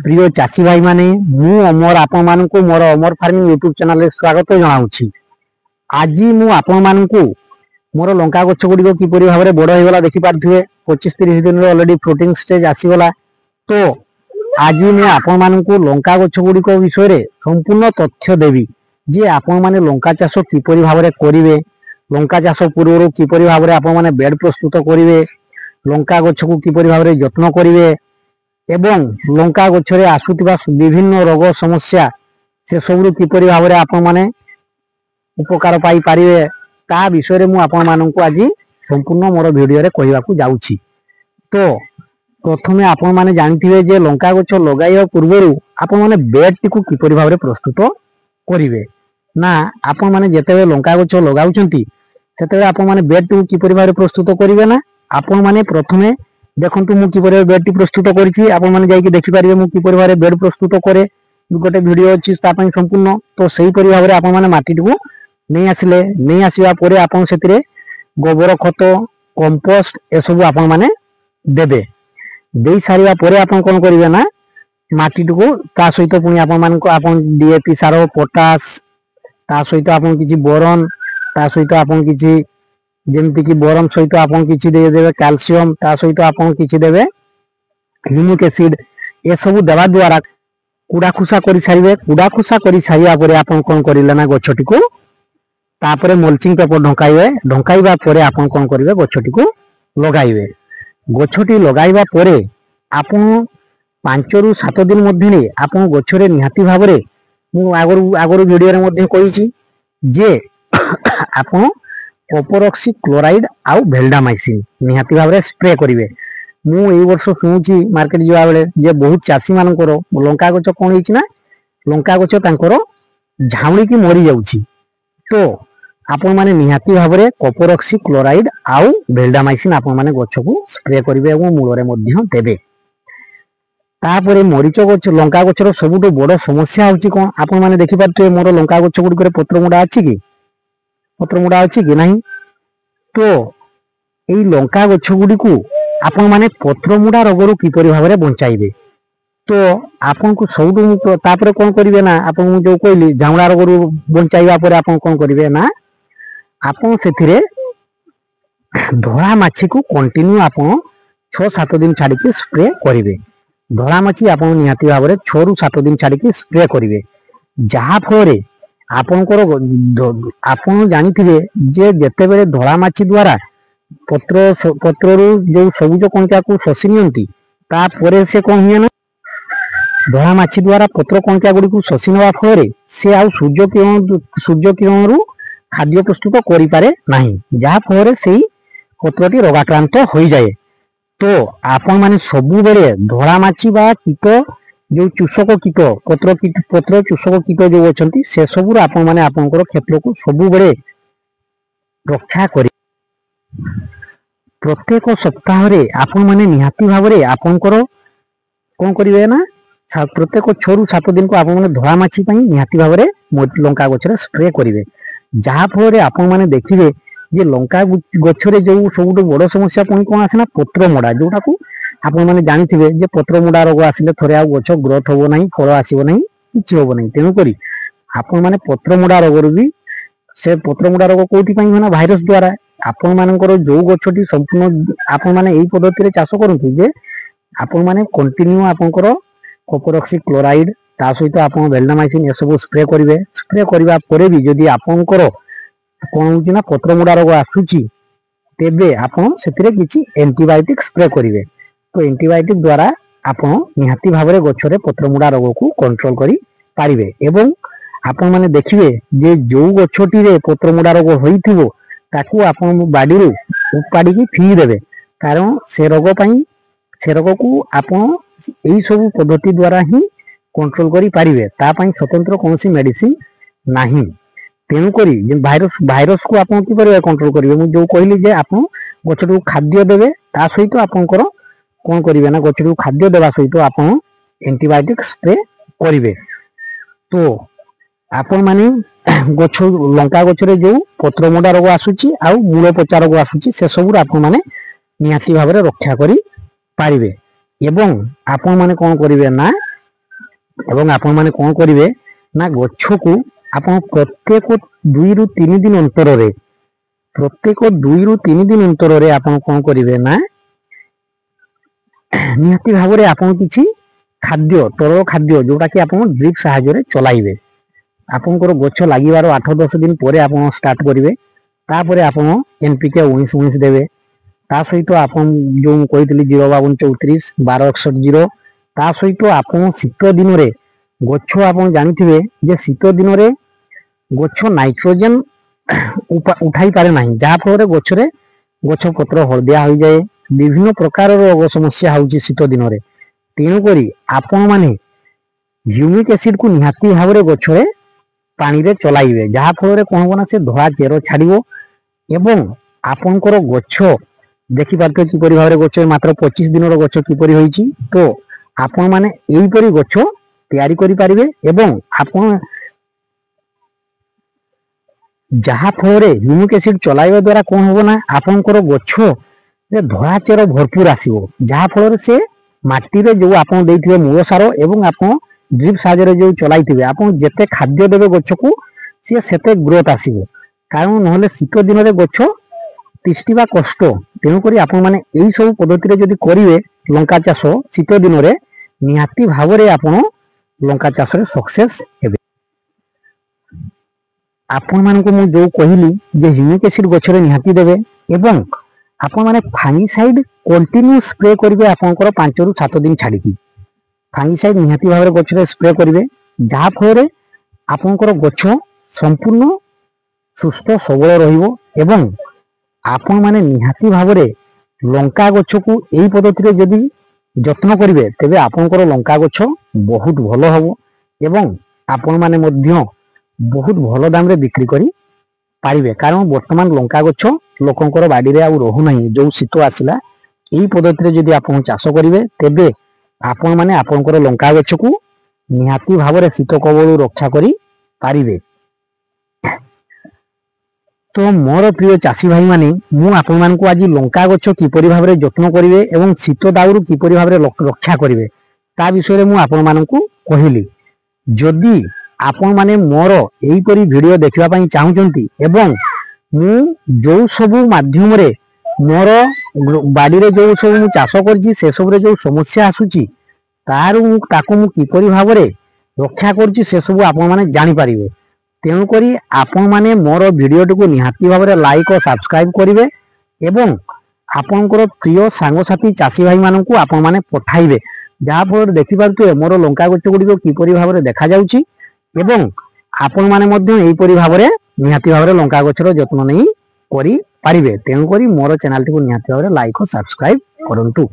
प्रिय चाषी भाई माने मु अमर आपण मानकु मोर अमर फार्मिंग यूट्यूब चैनल रे स्वागत जनाउछि। आज मु आपण मानकु मोर लंका गछ गुडी किपरि भाबरे बड़ होइगला देखि पारथिबे 25-30 दिन रे ऑलरेडी फ्रूटिंग स्टेज आसीगला। तो आज मु आपण मानकु लंका गछ गुडी को विषय रे संपूर्ण तथ्य देबी जे आपण माने लंका चाष किपरि भाबरे करिवे, लंका चाष पूर्व किपरि भाबरे आपण माने बेड प्रस्तुत करिवे, लंका गछ को किपरि भाबरे यत्न करिवे एवं लंका गछरे आसुतिबा विभिन्न रोग समस्या से सबरु किपरि भाबरे आपण माने उपकार पाई पारिवे ता विषय रे मु आपण माननकु आज संपूर्ण मोर वीडियो रे कहिबाकू जाउछि। तो प्रथमे आपण माने जानिथिबे जे लंका गछ लगाइबा पूर्वरु आपण माने बेड टिकु किपरि भाबरे प्रस्तुत करिवे ना। आपण माने जेतेबे लंका गछ लगाउछंती सेतेबे आपण माने बेड टिकु किपरि भाबरे प्रस्तुत करिवे ना। आपण माने प्रथमे देखंतु मु किपरि बेड टी प्रस्तुत करिछि, आपण माने जाई कि देखि पारिबे मु किपरि भाबरे बेड प्रस्तुत करे। गोटे वीडियो अछि ता पई संपूर्ण। तो सेही परि भाबरे आपण माने माटी टिकु नै आसीबा परे आपण सेतिरे गोबर खत कंपोस्ट ए सब आपण माने देबे। देई सारिबा परे आपण कोन करिवे ना माटी टिकु ता सहित पुनी आपण मानको आपण डीएपी सारो पोटास ता सहित आपण किछि बोरन ता सहित आपण किछि जेमति कि बोरन सहित आपण किछि दे देबे, कैल्शियम ता सहित आपण किछि देबे ह्यूमिक एसिड ए सब देवा द्वारा कुडा खुसा करि सारिबे। कुडा खुसा करि सारिया परे आपण कोन करिले ना गछटी को तापरे मल्चिंग पेपर ढंकाइबे। ढंकाइबा परे आपण कोन करिवे गछटी को लगाइबे। गछटी लगाइबा परे आपण 5 रु 7 दिन मध्ये रे आपण गछरे निहाती भाबरे मु आगरु वीडियो रे मध्ये कहिछि जे आपण कॉपरऑक्सी क्लोराइड आउ भेल्डामाइसिन निहाती भाबरे स्प्रे करिवे। मु एई वर्ष सुनुची मार्केट जिवा बेले जे बहुत चासी मानकर लंका गछ कोन हिची ना लंका गछ तांकर झाउणी की मरि जाउची। तो आपण माने निहाती भाबरे कॉपरऑक्सी क्लोराइड आउ भेल्डामाइसिन आपण माने गछ को स्प्रे करिवे एवं मूल रे मध्ये देबे। तापरे मरीच गछ लंका गछर सबुटो बड़ समस्या होची कोन आपण माने देखि पारते मोर लंका गछ गुडी करे पत्र मुडा अछि कि पत्र मुडा अछि कि नाही। तो एई लंका गछ गुडी को आपण माने पत्र मुडा रोगरु किपरि भाबरे बंचाइबे। तो आपण को सबुटो तापरे कोन करिवे ना आपण जो कहली झाउणा रोगरु बंचाइबा परे आपण कोन करिवे ना आपण सेथिरे धोळा माछी को कंटिन्यू आपण 6-7 दिन छाडी के स्प्रे करिवे। धोळा माछी आपण निहाती भाबरे 6 रु 7 दिन छाडी के स्प्रे करिवे। जहा फरे आपनकर आपण जानिथिबे जे जेते बेले धोळा माछी द्वारा पत्ररु जो सबुज कणका को शोषि नियंती ता परे से कोन हिया ना धोळा माछी द्वारा पत्र कणका गुडी को शोषि नवा फरे से आ सूर्य किरण रु खाद्य प्रस्तुत करि पारे नाही, जहा फरे सेही पत्रटी रोगाक्रांत होई जाए। तो आपण माने सबु बेले धोळा माछी बा कीट जो चूषक कीट पत्र चूषक कीट जो अछंती से सबुर आपण माने आपनकर क्षेत्र को सबु बेले रक्षा करी। प्रत्येक सप्ताह रे आपण माने निहाती भाबरे आपनकर कोन करिवे ना प्रत्येक 6 रु 7 दिन को आपण माने धोळा माछी पई निहाती भाबरे लंका गछरे स्प्रे करिवे। जहा फरे आपण माने देखिबे जे लंका गछरे जो सबुटो बड़ समस्या पुनी कोन आसे ना पत्र मोडा, जोटा को आपण माने जानिथिबे जे पत्र मुडा रोग आसिले थरे आ गछ ग्रोथ होबो नाही, फळ आसीबो नाही, किछि होबो नाही। तेनु करी आपण माने पत्र मुडा रोग रु भी से पत्र मुडा रोग कोठी पई होना भाइरस द्वारा आपण मानकर जो गछटी संपूर्ण आपण माने एई पद्धति रे चाष करथि जे आपण माने कंटिन्यू आपनकर कॉपरऑक्सी क्लोराइड ता सहित आपण भेल्डामाइसिन ए सब स्प्रे करिवे। स्प्रे करिवा परे भी जदी आपनकर कोन होची ना पत्र मुडा रोग आसुची तेबे आपण सेतिरे किछि एंटीबायोटिक स्प्रे करिवे। तो एंटीबायोटिक द्वारा आपण निहाती भाबरे गछरे पत्र मुडा रोग को कंट्रोल करि पारिबे। एवं आपण माने देखिबे जे जो गछटी रे पत्र मुडा रोग होइथिबो ताकू आपण बाडी रो उपाडी की फी देबे, कारण से रोग पई से रोग को आपण एई सब पद्धति द्वारा ही कंट्रोल करि पारिबे। ता पई स्वतंत्र कोनसी मेडिसिन नाही। तेनु करी जे भाइरस को आपण की परिबे कंट्रोल करिवे मु जो कहली जे आपण गछटू खाद्य देबे ता सहित आपनकर कोन करिवे ना गछटू खाद्य देबा सहित आपण एंटीबायोटिक स्प्रे करिवे। तो आपण माने गछ लंका गछरे जो पत्र मोडा रोग आसुची आउ मूल पचा रोग आसुची से सब आपण माने निहाती भाबरे रक्षा करि पारिबे। एवं आपण माने कोन करिवे ना ଏବଂ ଆପଣ ମାନେ କଣ କରିବେ ନା ଗଛକୁ ଆପଣ ପ୍ରତ୍ୟେକ 2 ରୁ 3 ଦିନ ଅନ୍ତରରେ ଆପଣ କଣ କରିବେ ନା ନିହାତି ଭାବରେ ଆପଣ କିଛି ଖାଦ୍ୟ ତରଳ ଖାଦ୍ୟ ଯୋଉଟା କି ଆପଣ ଡ୍ରିପ୍ ସାହାଯ୍ୟରେ ଚଲାଇବେ। ଆପଣଙ୍କର ଗଛ ଲାଗିବାର 8-10 ଦିନ ପରେ ଆପଣ ଷ୍ଟାର୍ଟ କରିବେ। ତାପରେ ଆପଣ NPK 19-19 ଦେବେ। ତା ସହିତ ଆପଣ ଯୋଉ କହିଥିଲି 05234 1261 ତା ସହିତ ଆପଣ ଶୀତ ଦିନରେ ଗଛ ଆପଣ ଜାଣିଥିବେ ଯେ ଶୀତ ଦିନରେ ଗଛ ନାଇଟ୍ରୋଜେନ ଉଠାଇ ପାରେ ନାହିଁ, ଯାହା ଫଳରେ ଗଛ ପତ୍ର ହଳଦିଆ ହୋଇଯାଏ। ବିଭିନ୍ନ ପ୍ରକାରର ରୋଗ ସମସ୍ୟା ହଉଛି ଶୀତ ଦିନରେ। ତେଣୁକରି ଆପଣ ମାନେ ହ୍ୟୁମିକ ଏସିଡ କୁ ନିହାତି ଭାବରେ ଗଛରେ ପାଣିରେ ଚଲାଇବେ, ଯାହା ଫଳରେ କଣ ହବ ନା ସେ ଧଳା ଚେର ଛାଡିବ ଏବଂ ଆପଣଙ୍କର ଗଛ ଦେଖିପାରୁଥିବେ କିପରି ଭାବରେ ଗଛ ମାତ୍ର 25 ଦିନର ଗଛ କିପରି ହୋଇଛି। ତ ଆପଣ ମାନେ ଏଇପରି ଗଛ ତିଆରି କରିପାରିବେ ଏବଂ ଆପଣ ଯାହା ଫଳରେ ହ୍ୟୁମିକ ଏସିଡ ଚଲାଇବା ଦ୍ୱାରା କଣ ହବ ନା ଆପଣଙ୍କର ଗଛ ଧଳା ଚେର ଭରପୁର ଆସିବ, ଯାହା ଫଳରେ ସେ ମାଟିରେ ଯୋଉ ଆପଣ ଦେଇଥିବେ ମୂଳ ସାର ଏବଂ ଆପଣ ଡ୍ରିପ୍ ସାହାଯ୍ୟରେ ଯୋଉ ଚଲାଇଥିବେ ଆପଣ ଯେତେ ଖାଦ୍ୟ ଦେବେ ଗଛକୁ ସିଏ ସେତେ ଗ୍ରୋଥ ଆସିବ। କାରଣ ନହେଲେ ଶୀତ ଦିନରେ ଗଛ ତିଷ୍ଠିବା କଷ୍ଟ। ତେଣୁକରି ଆପଣ ମାନେ ଏଇ ସବୁ ପଦ୍ଧତିରେ ଯଦି କରିବେ ଲଙ୍କା ଚାଷ ଶୀତ ଦିନରେ ନିହାତି ଭାବରେ ଆପଣ ଲଙ୍କା ଚାଷରେ ସକ୍ସେସ ହେବେ। ଆପଣ ମାନଙ୍କୁ ମୁଁ ଯୋଉ କହିଲି ଯେ ହ୍ୟୁମିକ ଏସିଡ ଗଛରେ ନିହାତି ଦେବେ ଏବଂ ଆପଣ ମାନେ ଫାଙ୍ଗିସାଇଡ କଣ୍ଟିନ୍ୟୁ ସ୍ପ୍ରେ କରିବେ ଆପଣଙ୍କର 5 ରୁ 7 ଦିନ ଛାଡିକି। ଫାଙ୍ଗିସାଇଡ ନିହାତି ଭାବରେ ଗଛରେ ସ୍ପ୍ରେ କରିବେ, ଯାହା ଫଳରେ ଆପଣଙ୍କର ଗଛ ସମ୍ପୂର୍ଣ୍ଣ ସୁସ୍ଥ ସବଳ ରହିବ ଏବଂ ଆପଣ ମାନେ ନିହାତି ଭାବରେ ଲଙ୍କା ଗଛକୁ ଏଇ ପଦ୍ଧତିରେ ଯଦି ଯତ୍ନ କରିବେ ତେବେ ଆପଣଙ୍କର ଲଙ୍କା ଗଛ ବହୁତ ଭଲ ହବ ଏବଂ ଆପଣ ମାନେ ମଧ୍ୟ ବହୁତ ଭଲ ଦାମରେ ବିକ୍ରି କରି ପାରିବେ। କାରଣ ବର୍ତ୍ତମାନ ଲଙ୍କା ଗଛ ଲୋକଙ୍କର ବାଡିରେ ଆଉ ରହୁନାହିଁ। ଯୋଉ ଶୀତ ଆସିଲା ଏଇ ପଦ୍ଧତିରେ ଯଦି ଆପଣ ଚାଷ କରିବେ ତେବେ ଆପଣ ମାନେ ଆପଣଙ୍କର ଲଙ୍କା ଗଛକୁ ନିହାତି ଭାବରେ ଶୀତ କବଳରୁ ରକ୍ଷା କରି ପାରିବେ। ତ ମୋର ପ୍ରିୟ ଚାଷୀ ଭାଇ ମାନେ ମୁଁ ଆପଣମାନଙ୍କୁ ଆଜି ଲଙ୍କା ଗଛ କିପରି ଭାବରେ ଯତ୍ନ କରିବେ ଏବଂ ଶୀତ ଦାଉରୁ କିପରି ଭାବରେ ରକ୍ଷା କରିବେ ତା ବିଷୟରେ ମୁଁ ଆପଣମାନଙ୍କୁ କହିଲି। ଯଦି ଆପଣ ମାନେ ମୋର ଏଇପରି ଭିଡିଓ ଦେଖିବା ପାଇଁ ଚାହୁଁଛନ୍ତି ଏବଂ ମୁଁ ଯୋଉ ସବୁ ମାଧ୍ୟମରେ ମୋର ବାଡିରେ ଯୋଉ ସବୁ ମୁଁ ଚାଷ କରିଛି ସେ ସବୁରେ ଯୋଉ ସମସ୍ୟା ଆସୁଛି ତାକୁ ମୁଁ କିପରି ଭାବରେ ରକ୍ଷା କରୁଛି ସେ ସବୁ ଆପଣ ମାନେ ଜାଣିପାରିବେ। ତେଣୁକରି ଆପଣ ମାନେ ମୋର ଭିଡିଓଟିକୁ ନିହାତି ଭାବରେ ଲାଇକ୍ ଓ ସବସ୍କ୍ରାଇବ କରିବେ ଏବଂ ଆପଣଙ୍କର ପ୍ରିୟ ସାଙ୍ଗସାଥି ଚାଷୀ ଭାଇ ମାନଙ୍କୁ ଆପଣ ମାନେ ପଠାଇବେ, ଯାହା ଫଳରେ ଦେଖିପାରୁଥିବେ ମୋର ଲଙ୍କା ଗଛ ଗୁଡିକ କିପରି ଭାବରେ ଦେଖାଯାଉଛି ଏବଂ ଆପଣ ମାନେ ମଧ୍ୟ ଏହିପରି ଭାବରେ ନିହାତି ଭାବରେ ଲଙ୍କା ଗଛର ଯତ୍ନ ନେଇ କରିପାରିବେ। ତେଣୁକରି ମୋର ଚ୍ୟାନେଲଟିକୁ ନିହାତି ଭାବରେ ଲାଇକ୍ ଓ ସବସ୍କ୍ରାଇବ କରନ୍ତୁ।